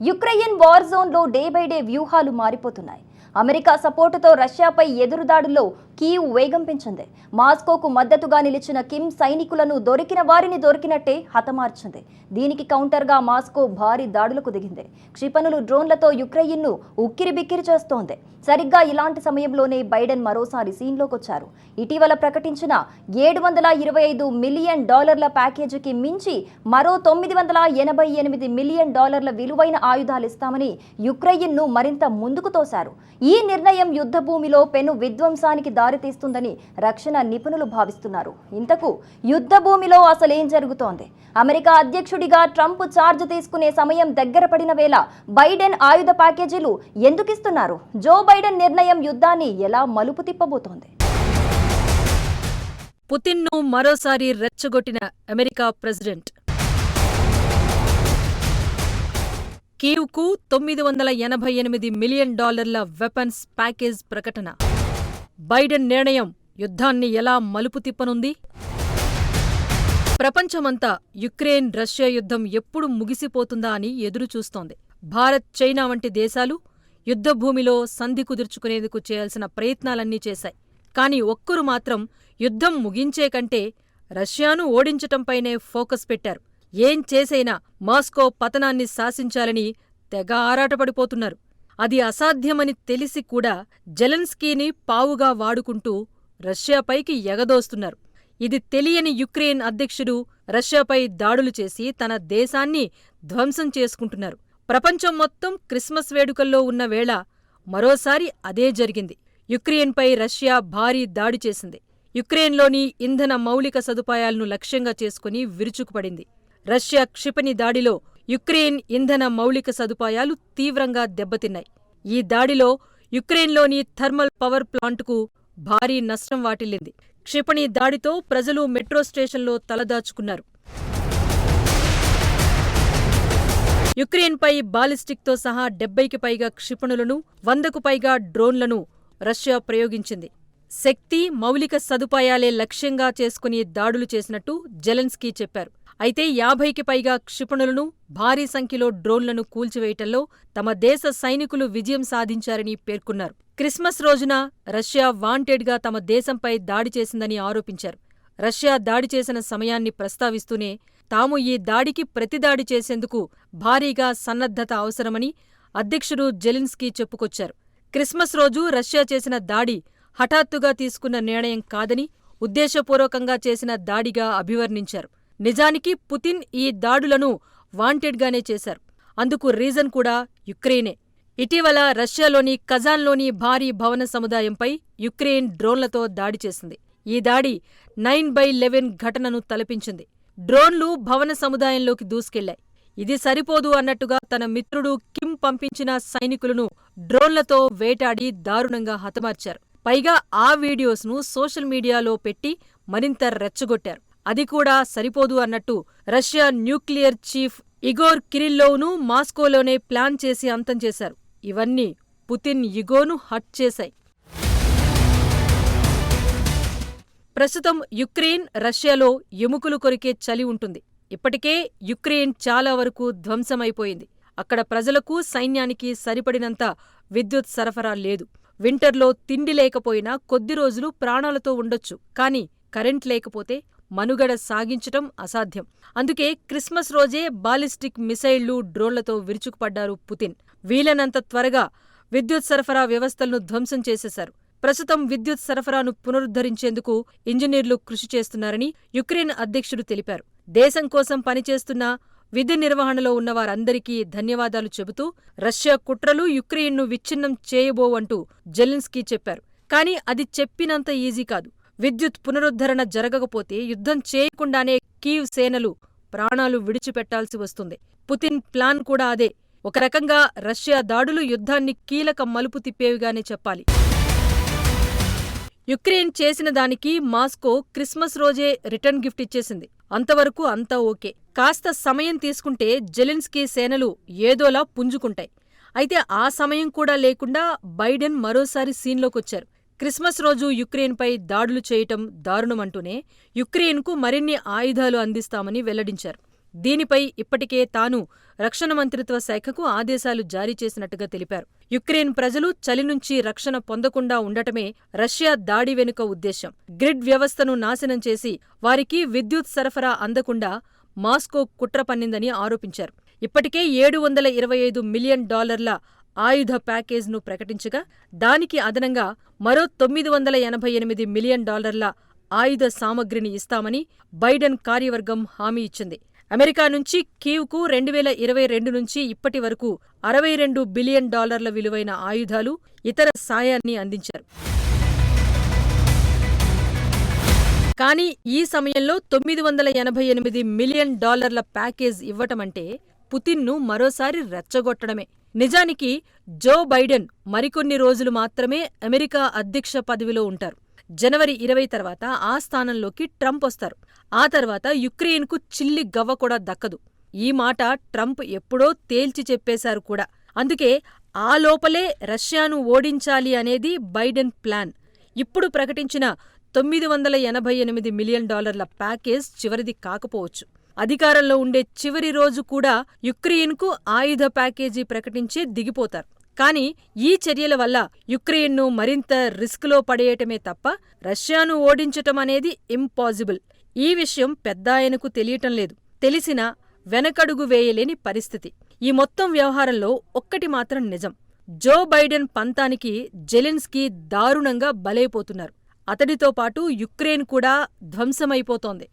Ukraine war జోన్లో day by day వ్యూహాలు మారిపోతున్నాయి. అమెరికా సపోర్టుతో రష్యాపై ఎదురుదాడుల్లో కీవ్ వేగం పెంచింది. మాస్కోకు మద్దతుగా నిలిచిన కిమ్ సైనికులను దొరికిన వారిని దొరికినట్టే హతమార్చింది. దీనికి కౌంటర్గా మాస్కో భారీ దాడులకు దిగింది. క్షిపణులు, డ్రోన్లతో యుక్రెయిన్ను ఉక్కిరిబిక్కిరి చేస్తోంది. సరిగ్గా ఇలాంటి సమయంలోనే బైడెన్ మరోసారి సీన్లోకొచ్చారు. ఇటీవల ప్రకటించిన $725 మిలియన్ ప్యాకేజీకి మించి మరో $988 మిలియన్ విలువైన ఆయుధాలిస్తామని యుక్రెయిన్ను మరింత ముందుకు తోశారు. ఈ నిర్ణయం యుద్ధ భూమిలో పెను విధ్వంసానికి దారితీస్తుందని రక్షణ నిపుణులు భావిస్తున్నారు. ఇంతకు యుద్ధ భూమిలో అసలేం జరుగుతోంది? అమెరికా అధ్యక్షుడిగా ట్రంప్ ఛార్జ్ తీసుకునే సమయం దగ్గర పడిన వేళ బైడెన్ ఆయుధ ప్యాకేజీలు ఎందుకిస్తున్నారు? జో బైడెన్ నిర్ణయం యుద్ధాన్ని ఎలా మలుపు తిప్పబోతోంది? పుతిన్ను మరోసారి రెచ్చగొట్టిన అమెరికా ప్రెసిడెంట్. కీవ్కు $988 మిలియన్ వెపన్స్ ప్యాకేజ్ ప్రకటన. బైడెన్ నిర్ణయం యుద్ధాన్ని ఎలా మలుపు తిప్పనుంది? ప్రపంచమంతా యుక్రెయిన్ రష్యా యుద్ధం ఎప్పుడు ముగిసిపోతుందా అని ఎదురుచూస్తోంది. భారత్, చైనా వంటి దేశాలు యుద్ధభూమిలో సంధి కుదుర్చుకునేందుకు చేయాల్సిన ప్రయత్నాలన్నీ చేశాయి. కాని ఒక్కరు మాత్రం యుద్ధం ముగించే కంటే రష్యాను ఓడించటంపైనే ఫోకస్ పెట్టారు. ఏం చేసైనా మాస్కో పతనాన్ని శాసించాలని తెగ ఆరాటపడిపోతున్నారు. అది అసాధ్యమని తెలిసి కూడా జెలెన్స్కీని పావుగా వాడుకుంటూ రష్యాపైకి ఎగదోస్తున్నారు. ఇది తెలియని యుక్రెయిన్ అధ్యక్షుడు రష్యాపై దాడులు చేసి తన దేశాన్ని ధ్వంసం చేసుకుంటున్నారు. ప్రపంచం మొత్తం క్రిస్మస్ వేడుకల్లో ఉన్న వేళ మరోసారి అదే జరిగింది. యుక్రెయిన్పై రష్యా భారీ దాడి చేసింది. యుక్రెయిన్లోని ఇంధన మౌలిక సదుపాయాలను లక్ష్యంగా చేసుకుని విరుచుకుపడింది. రష్యా క్షిపణి దాడిలో యుక్రెయిన్ ఇంధన మౌలిక సదుపాయాలు తీవ్రంగా దెబ్బతిన్నాయి. ఈ దాడిలో యుక్రెయిన్లోని థర్మల్ పవర్ ప్లాంటుకు భారీ నష్టం వాటిల్లింది. క్షిపణి దాడితో ప్రజలు మెట్రో స్టేషన్లో తలదాచుకున్నారు. యుక్రెయిన్పై బాలిస్టిక్తో సహా 70కి పైగా క్షిపణులను, 100కు పైగా డ్రోన్లను రష్యా ప్రయోగించింది. శక్తి, మౌలిక సదుపాయాలే లక్ష్యంగా చేసుకుని దాడులు చేసినట్టు జెలెన్స్కీ చెప్పారు. అయితే 50కి పైగా క్షిపణులను, భారీ సంఖ్యలో డ్రోన్లను కూల్చివేయటంలో తమ దేశ సైనికులు విజయం సాధించారని పేర్కొన్నారు. క్రిస్మస్ రోజున రష్యా వాంటెడ్గా తమ దేశంపై దాడి చేసిందని ఆరోపించారు. రష్యా దాడి చేసిన సమయాన్ని ప్రస్తావిస్తూనే తాము ఈ దాడికి ప్రతిదాడి చేసేందుకు భారీగా సన్నద్ధత అవసరమని అధ్యక్షుడు జెలెన్స్కీ చెప్పుకొచ్చారు. క్రిస్మస్ రోజు రష్యా చేసిన దాడి హఠాత్తుగా తీసుకున్న నిర్ణయం కాదని, ఉద్దేశపూర్వకంగా చేసిన దాడిగా అభివర్ణించారు. నిజానికి పుతిన్ ఈ దాడులను వాంటెడ్గానే చేశారు. అందుకు రీజన్ కూడా యుక్రెయినే. ఇటీవల రష్యాలోని కజాన్లోని భారీ భవన సముదాయంపై యుక్రెయిన్ డ్రోన్లతో దాడి చేసింది. ఈ దాడి 9/11 ఘటనను తలపించింది. డ్రోన్లు భవన సముదాయంలోకి దూసుకెళ్లాయి. ఇది సరిపోదు అన్నట్టుగా తన మిత్రుడు కిమ్ పంపించిన సైనికులను డ్రోన్లతో వేటాడి దారుణంగా హతమార్చారు. పైగా ఆ వీడియోస్ను సోషల్ మీడియాలో పెట్టి మరింత రెచ్చగొట్టారు. అది కూడా సరిపోదు అన్నట్టు రష్యా న్యూక్లియర్ చీఫ్ ఇగోర్ కిరిల్లోవ్ను మాస్కోలోనే ప్లాన్ చేసి అంతం చేశారు. ఇవన్నీ పుతిన్ ఇగోను హట్ చేశాయి. ప్రస్తుతం యుక్రెయిన్, రష్యాలో ఎముకలు కొరికే చలి ఉంటుంది. ఇప్పటికే యుక్రెయిన్ చాలా వరకు ధ్వంసమైపోయింది. అక్కడ ప్రజలకు, సైన్యానికి సరిపడినంత విద్యుత్ సరఫరా లేదు. వింటర్లో తిండి లేకపోయినా కొద్ది రోజులు ప్రాణాలతో ఉండొచ్చు. కానీ కరెంట్ లేకపోతే మనుగడ సాగించటం అసాధ్యం. అందుకే క్రిస్మస్ రోజే బాలిస్టిక్ మిసైళ్లు, డ్రోన్లతో విరుచుకుపడ్డారు పుతిన్. వీలైనంత త్వరగా విద్యుత్ సరఫరా వ్యవస్థలను ధ్వంసం చేసేశారు. ప్రస్తుతం విద్యుత్ సరఫరాను పునరుద్ధరించేందుకు ఇంజనీర్లు కృషి చేస్తున్నారని యుక్రెయిన్ అధ్యక్షుడు తెలిపారు. దేశం కోసం పనిచేస్తున్న, విధి నిర్వహణలో ఉన్నవారందరికీ ధన్యవాదాలు చెబుతూ రష్యా కుట్రలు యుక్రెయిన్ను విచ్ఛిన్నం చేయబోవంటూ జెలెన్స్కీ చెప్పారు. కానీ అది చెప్పినంత ఈజీ కాదు. విద్యుత్ పునరుద్ధరణ జరగకపోతే యుద్ధం చేయకుండానే కీవ్ సేనలు ప్రాణాలు విడిచిపెట్టాల్సి వస్తుంది. పుతిన్ ప్లాన్ కూడా అదే. ఒక రకంగా రష్యా దాడులు యుద్ధాన్ని కీలక మలుపు తిప్పేవిగానే చెప్పాలి. యుక్రెయిన్ చేసిన దానికి మాస్కో క్రిస్మస్ రోజే రిటర్న్ గిఫ్ట్ ఇచ్చేసింది. అంతవరకు అంతా ఓకే. కాస్త సమయం తీసుకుంటే జెలెన్స్కీ సేనలు ఏదోలా పుంజుకుంటాయి. అయితే ఆ సమయం కూడా లేకుండా బైడెన్ మరోసారి సీన్లోకొచ్చారు. క్రిస్మస్ రోజు యుక్రెయిన్పై దాడులు చేయటం దారుణమంటూనే యుక్రెయిన్కు మరిన్ని ఆయుధాలు అందిస్తామని వెల్లడించారు. దీనిపై ఇప్పటికే తాను రక్షణ మంత్రిత్వ శాఖకు ఆదేశాలు జారీ చేసినట్టుగా తెలిపారు. యుక్రెయిన్ ప్రజలు చలి నుంచి రక్షణ పొందకుండా ఉండటమే రష్యా దాడి వెనుక ఉద్దేశ్యం. గ్రిడ్ వ్యవస్థను నాశనం చేసి వారికి విద్యుత్ సరఫరా అందకుండా మాస్కో కుట్ర పన్నిందని ఆరోపించారు. ఇప్పటికే $725 మిలియన్ ఆయుధ ప్యాకేజ్ను ప్రకటించగా దానికి అదనంగా మరో $988 మిలియన్ ఆయుధ సామగ్రిని ఇస్తామని బైడెన్ కార్యవర్గం హామీ ఇచ్చింది. అమెరికా నుంచి కీవ్కు 2022 నుంచి ఇప్పటి వరకు $62 బిలియన్ విలువైన ఆయుధాలు, ఇతర సాయాన్ని అందించారు. కానీ ఈ సమయంలో $988 మిలియన్ ప్యాకేజ్ ఇవ్వటమంటే పుతిన్ను మరోసారి రెచ్చగొట్టడమే. నిజానికి జో బైడెన్ మరికొన్ని రోజులు మాత్రమే అమెరికా అధ్యక్ష పదవిలో ఉంటారు. జనవరి 20 తర్వాత ఆ స్థానంలోకి ట్రంప్ వస్తారు. ఆ తర్వాత యుక్రెయిన్కు చిల్లి గవ్వ కూడా దక్కదు. ఈ మాట ట్రంప్ ఎప్పుడో తేల్చి చెప్పేశారు కూడా. అందుకే ఆ లోపలే రష్యాను ఓడించాలి అనేది బైడెన్ ప్లాన్. ఇప్పుడు ప్రకటించిన $988 మిలియన్ ప్యాకేజ్ చివరిది కాకపోవచ్చు. అధికారంలో ఉండే చివరి రోజు కూడా యుక్రెయిన్కు ఆయుధ ప్యాకేజీ ప్రకటించే దిగిపోతారు. కానీ ఈ చర్యల వల్ల యుక్రెయిన్ను మరింత రిస్క్లో పడేయటమే తప్ప రష్యాను ఓడించటం అనేది ఇంపాసిబుల్. ఈ విషయం పెద్దాయనకు తెలియటం లేదు. తెలిసినా వెనకడుగు వేయలేని పరిస్థితి. ఈ మొత్తం వ్యవహారంలో ఒక్కటి మాత్రం నిజం. జో బైడెన్ పంతానికి జెలెన్స్కీ దారుణంగా బలైపోతున్నారు. అతడితో పాటు యుక్రెయిన్ కూడా ధ్వంసమైపోతోంది.